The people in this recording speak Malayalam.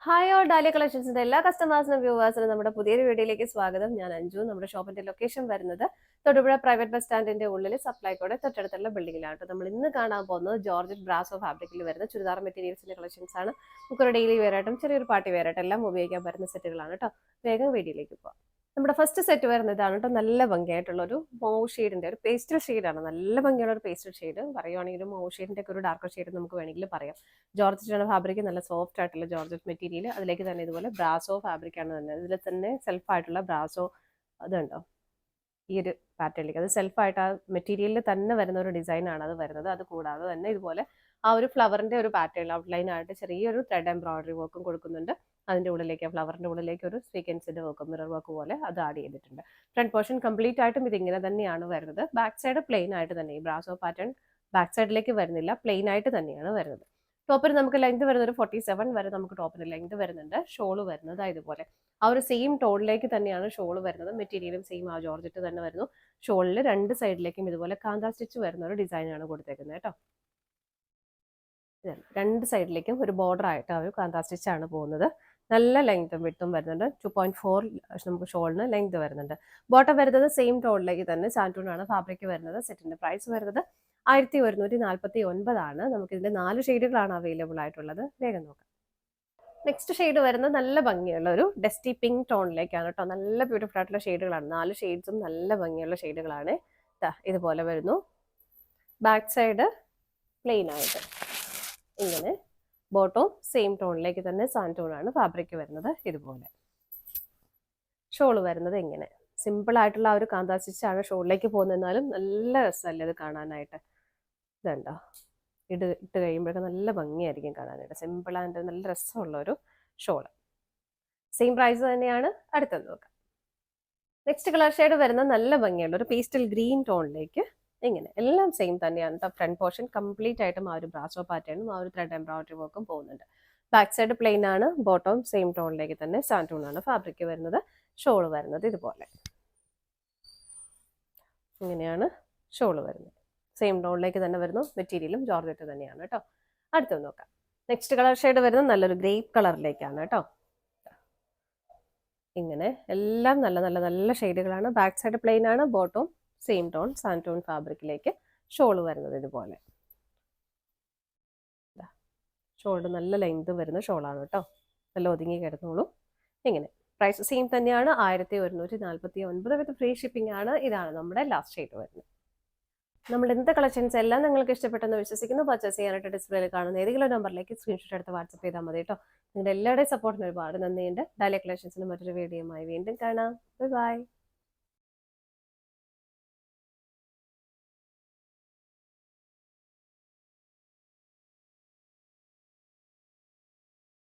ഹായ് ഓൾ ഡാലിയ കളക്ഷൻസിന്റെ എല്ലാ കസ്റ്റമേഴ്സിനും വ്യൂവേഴ്സിനും നമ്മുടെ പുതിയൊരു വീഡിയോയിലേക്ക് സ്വാഗതം. ഞാൻ അഞ്ജു. നമ്മുടെ ഷോപ്പിന്റെ ലൊക്കേഷൻ വരുന്നത് തൊടുപുഴ പ്രൈവറ്റ് ബസ് സ്റ്റാൻഡിന്റെ ഉള്ളിൽ സപ്ലൈകോടെ തൊട്ടടുത്തുള്ള ബിൽഡിംഗിലാണ്. നമ്മൾ ഇന്ന് കാണാൻ പോകുന്നത് ജോർജറ്റ് ബ്രാസോ ഫാബ്രിക്കിൽ വരുന്ന ചുരിദാർ മെറ്റീരിയൽസിന്റെ കളക്ഷൻസ് ആണ്. നമുക്കൊരു ഡെയിലി വെയർ ആയിട്ടും ചെറിയൊരു പാർട്ടി വെയർ ആയിട്ടും എല്ലാം ഉപയോഗിക്കാൻ പറ്റുന്ന സെറ്റുകളാണ് കേട്ടോ. വേഗം വീഡിയോയിലേക്ക് പോകാം. നമ്മുടെ ഫസ്റ്റ് സെറ്റ് വരുന്നതാണ് കേട്ടോ. നല്ല ഭംഗിയായിട്ടുള്ള ഒരു മൗ ഷെയ്ഡിന്റെ ഒരു പേസ്റ്റൽ ഷെയ്ഡാണ്. നല്ല ഭംഗിയുള്ള ഒരു പേസ്റ്റൽ ഷെയ്ഡ്. പറയുവാണെങ്കിൽ മൗ ഷെയ്ഡിന്റെ ഒക്കെ ഒരു ഡാർക്കർ ഷെയ്ഡ് നമുക്ക് വേണമെങ്കിൽ പറയാം. ജോർജറ്റാണ് ഫാബ്രിക്, നല്ല സോഫ്റ്റ് ആയിട്ടുള്ള ജോർജറ്റ് മെറ്റീരിയൽ. അതിലേക്ക് തന്നെ ഇതുപോലെ ബ്രാസോ ഫാബ്രിക് ആണ് തന്നെ. ഇതിൽ തന്നെ സെൽഫായിട്ടുള്ള ബ്രാസോ അതുണ്ടോ ഈ ഒരു പാറ്റേണിലേക്ക്, അത് സെൽഫായിട്ട് ആ മെറ്റീരിയലിൽ തന്നെ വരുന്ന ഒരു ഡിസൈനാണ് അത് വരുന്നത്. അത് കൂടാതെ തന്നെ ഇതുപോലെ ആ ഒരു ഫ്ലവറിന്റെ ഒരു പാറ്റേൺ ഔട്ട്ലൈൻ ആയിട്ട് ചെറിയൊരു ത്രെഡ് എംബ്രോയിഡറി വർക്കും കൊടുക്കുന്നുണ്ട്. അതിന്റെ ഉള്ളിലേക്ക് ഫ്ലവറിന്റെ ഉള്ളിലേക്ക് ഒരു സ്വീക്വൻസിന്റെ വർക്ക്, മിറർ വർക്ക് പോലെ അത് ആഡ് ചെയ്തിട്ടുണ്ട്. ഫ്രണ്ട് പോർഷൻ കംപ്ലീറ്റ് ആയിട്ടും ഇത് ഇങ്ങനെ തന്നെയാണ് വരുന്നത്. ബാക്ക് സൈഡ് പ്ലെയിൻ ആയിട്ട് തന്നെ, ഈ ബ്രാസോ പാറ്റേൺ ബാക്ക് സൈഡിലേക്ക് വരുന്നില്ല, പ്ലെയിൻ ആയിട്ട് തന്നെയാണ് വരുന്നത്. ടോപ്പിന് നമുക്ക് ലെങ്ത് വരുന്നത് ഒരു 47 വരെ നമുക്ക് ടോപ്പിന് ലെങ്ത് വരുന്നുണ്ട്. ഷോള് വരുന്നത് ഇതുപോലെ ആ ഒരു സെയിം ടോണിലേക്ക് തന്നെയാണ് ഷോള് വരുന്നത്. മെറ്റീരിയലും സെയിം ആ ജോർജറ്റ് തന്നെ വരുന്നു. ഷോളിൽ രണ്ട് സൈഡിലേക്കും ഇതുപോലെ കാന്താ സ്റ്റിച്ച് വരുന്ന ഒരു ഡിസൈനാണ് കൊടുത്തേക്കുന്നത് കേട്ടോ. രണ്ട് സൈഡിലേക്കും ഒരു ബോർഡർ ആയിട്ട് ആ ഒരു കാന്താ സ്റ്റിച്ചാണ് പോകുന്നത്. നല്ല ലെങ്ത്തും വിട്ടും വരുന്നുണ്ട്. 2.4 നമുക്ക് ഷോളിന് ലെങ്ത് വരുന്നുണ്ട്. ബോട്ടം വരുന്നത് സെയിം ടോണിലേക്ക് തന്നെ സാൻറ്റൂണാണ് ഫാബ്രിക് വരുന്നത്. സെറ്റിന്റെ പ്രൈസ് വരുന്നത് 1149 ആണ്. നമുക്ക് ഇതിന്റെ 4 ഷെയ്ഡുകളാണ് അവൈലബിൾ ആയിട്ടുള്ളത്. വേഗം നോക്കാം. നെക്സ്റ്റ് ഷെയ്ഡ് വരുന്നത് നല്ല ഭംഗിയുള്ള ഒരു ഡസ്റ്റി പിങ്ക് ടോണിലേക്കാണ് കേട്ടോ. നല്ല ബ്യൂട്ടിഫുൾ ആയിട്ടുള്ള ഷെയ്ഡുകളാണ്. 4 ഷെയ്ഡ്സും നല്ല ഭംഗിയുള്ള ഷെയ്ഡുകളാണ്. ഇതുപോലെ വരുന്നു. ബാക്ക് സൈഡ് പ്ലെയിൻ ആയിട്ട് ഇങ്ങനെ, ബോട്ടവും സെയിം ടോണിലേക്ക് തന്നെ സാൻറ്റൂണാണ് ഫാബ്രിക് വരുന്നത്. ഇതുപോലെ ഷോള് വരുന്നത് ഇങ്ങനെ സിമ്പിൾ ആയിട്ടുള്ള ആ ഒരു കാന്താ സ്റ്റിച്ചാണ് ഷോളിലേക്ക് പോകുന്നതെന്നാലും നല്ല രസമല്ലേ ഇത് കാണാനായിട്ട്. ഇതുണ്ടോ, ഇട്ട് കഴിയുമ്പോഴൊക്കെ നല്ല ഭംഗിയായിരിക്കും കാണാനായിട്ട്. സിമ്പിൾ ആൻഡ് നല്ല രസമുള്ള ഒരു ഷോള്. സെയിം പ്രൈസ് തന്നെയാണ്. അടുത്തത് നോക്കാം. നെക്സ്റ്റ് കളർ ഷെയ്ഡ് വരുന്ന നല്ല ഭംഗിയുള്ള ഒരു പേസ്റ്റൽ ഗ്രീൻ ടോണിലേക്ക് ഇങ്ങനെ, എല്ലാം സെയിം തന്നെയാണ് കേട്ടോ. ഫ്രണ്ട് പോർഷൻ കംപ്ലീറ്റ് ആയിട്ടും ആ ഒരു ബ്രാസോ പാറ്റേണും ആ ഒരു ത്രെഡ് എംബ്രോയിഡറി വർക്കും പോകുന്നുണ്ട്. ബാക്ക് സൈഡ് പ്ലെയിൻ ആണ്. ബോട്ടം സെയിം ടോണിലേക്ക് തന്നെ സാൻറ്റൂണാണ് ഫാബ്രിക് വരുന്നത്. ഷോള് വരുന്നത് ഇതുപോലെ ഇങ്ങനെയാണ് ഷോള് വരുന്നത്. സെയിം ടോണിലേക്ക് തന്നെ വരുന്നു. മെറ്റീരിയലും ജോർജറ്റ് തന്നെയാണ് കേട്ടോ. അടുത്തത് നോക്കാം. നെക്സ്റ്റ് കളർ ഷെയ്ഡ് വരുന്നത് നല്ലൊരു ഗ്രേപ്പ് കളറിലേക്കാണ് കേട്ടോ. ഇങ്ങനെ എല്ലാം നല്ല നല്ല നല്ല ഷെയ്ഡുകളാണ്. ബാക്ക് സൈഡ് പ്ലെയിൻ ആണ്. ബോട്ടം സെയിം ടോൺ സാൻറ്റൂൺ ഫാബ്രിക്കിലേക്ക് ഷോള് വരുന്നത് ഇതുപോലെ. ഷോൾഡ് നല്ല ലെങ്ത് വരുന്ന ഷോളാണ് കേട്ടോ. നല്ല ഒതുങ്ങി കിടന്നോളൂ. ഇങ്ങനെ പ്രൈസ് സെയിം തന്നെയാണ്. 1149 വിത്ത് ഫ്രീ ഷിപ്പിംഗ് ആണ്. ഇതാണ് നമ്മുടെ ലാസ്റ്റ് ഷെയ്ഡ് വരുന്നത്. നമ്മൾ ഇന്നത്തെ കളക്ഷൻസ് എല്ലാം നിങ്ങൾക്ക് ഇഷ്ടപ്പെട്ടെന്ന് വിശ്വസിക്കുന്നു. പർച്ചേസ് ചെയ്യാനായിട്ട് ഡിസ്പ്ലേയിൽ കാണുന്ന ഏതെങ്കിലും നമ്പറിലേക്ക് സ്ക്രീൻഷോട്ട് എടുത്ത് വാട്സപ്പ് ചെയ്താൽ മതി കേട്ടോ. നിങ്ങളുടെ എല്ലാവരുടെയും സപ്പോർട്ടിന് ഒരുപാട് നന്ദിയുണ്ട്. ഡാലിയ കളക്ഷൻസിന് മറ്റൊരു വീഡിയോയുമായി വീണ്ടും കാണാം. Bye bye.